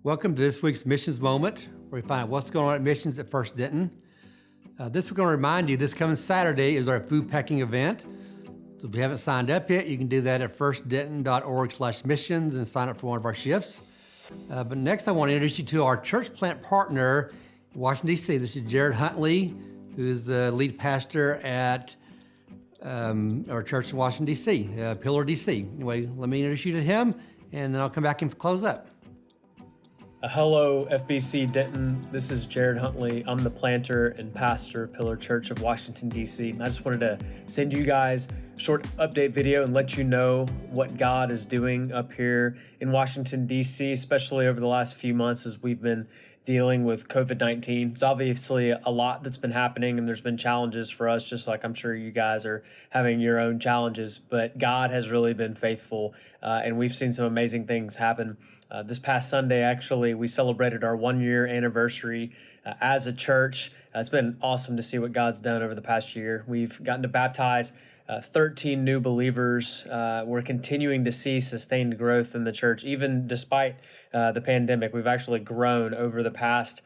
Welcome to this week's Missions Moment, where we find out what's going on at Missions at First Denton. This we're going to remind you this coming Saturday is our food packing event. So if you haven't signed up yet, you can do that at firstdenton.org/missions and sign up for one of our shifts. But next I want to introduce you to our church plant partner in Washington, D.C. This is Jared Huntley, who is the lead pastor at our church in Washington, D.C., Pillar, D.C. Anyway, let me introduce you to him, and then I'll come back and close up. Hello, FBC Denton. This is Jared Huntley. I'm the planter and pastor of Pillar Church of Washington, D.C. I just wanted to send you guys a short update video and let you know what God is doing up here in Washington, D.C., especially over the last few months as we've been dealing with COVID-19. It's obviously a lot that's been happening, and there's been challenges for us, just like I'm sure you guys are having your own challenges. But God has really been faithful, and we've seen some amazing things happen. This past Sunday, actually, we celebrated our 1-year anniversary as a church. It's been awesome to see what God's done over the past year. We've gotten to baptize 13 new believers. We're continuing to see sustained growth in the church, even despite the pandemic. We've actually grown over the past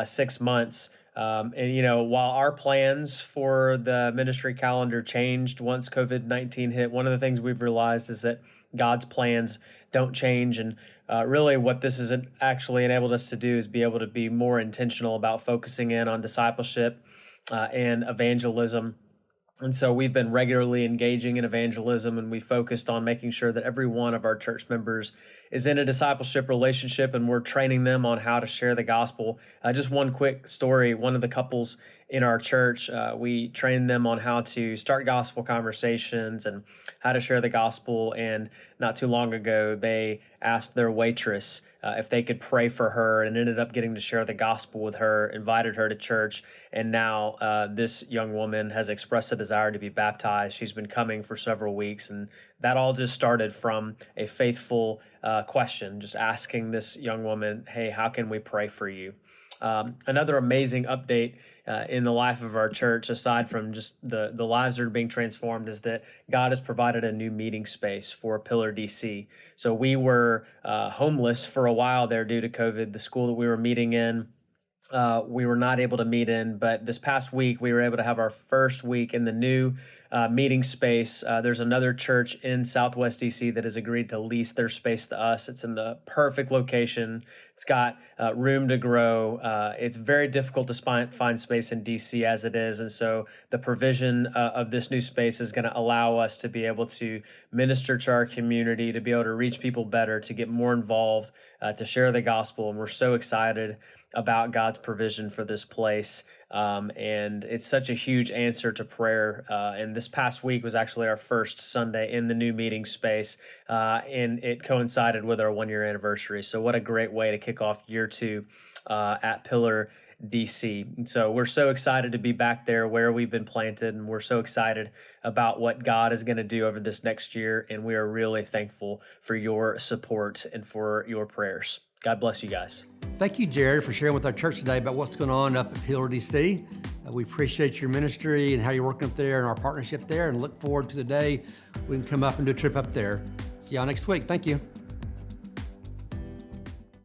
6 months. While our plans for the ministry calendar changed once COVID-19 hit, one of the things we've realized is that God's plans don't change. And really what this has actually enabled us to do is be able to be more intentional about focusing in on discipleship and evangelism. And so we've been regularly engaging in evangelism, and we focused on making sure that every one of our church members is in a discipleship relationship, and we're training them on how to share the gospel. Just one quick story. One of the couples in our church, we trained them on how to start gospel conversations and how to share the gospel. And not too long ago, they asked their waitress if they could pray for her, and ended up getting to share the gospel with her, invited her to church. And now this young woman has expressed a desire to be baptized. She's been coming for several weeks, and that all just started from a faithful question, just asking this young woman, hey, how can we pray for you? Another amazing update in the life of our church, aside from just the lives that are being transformed, is that God has provided a new meeting space for Pillar DC. So we were homeless for a while there due to COVID. The school that we were meeting in, we were not able to meet in, but this past week we were able to have our first week in the new meeting space. There's another church in Southwest DC that has agreed to lease their space to us. It's in the perfect location. It's got room to grow. It's very difficult to find space in DC as it is, and so the provision of this new space is going to allow us to be able to minister to our community, to be able to reach people better, to get more involved, to share the gospel, and we're so excited about God's provision for this place. And it's such a huge answer to prayer. And this past week was actually our first Sunday in the new meeting space, and it coincided with our 1-year anniversary. So what a great way to kick off year 2 at Pillar DC. And so we're so excited to be back there where we've been planted, and we're so excited about what God is going to do over this next year. And we are really thankful for your support and for your prayers. God bless you guys. Thank you, Jared, for sharing with our church today about what's going on up at Pillar DC. We appreciate your ministry and how you're working up there and our partnership there, and look forward to the day we can come up and do a trip up there. See y'all next week. Thank you.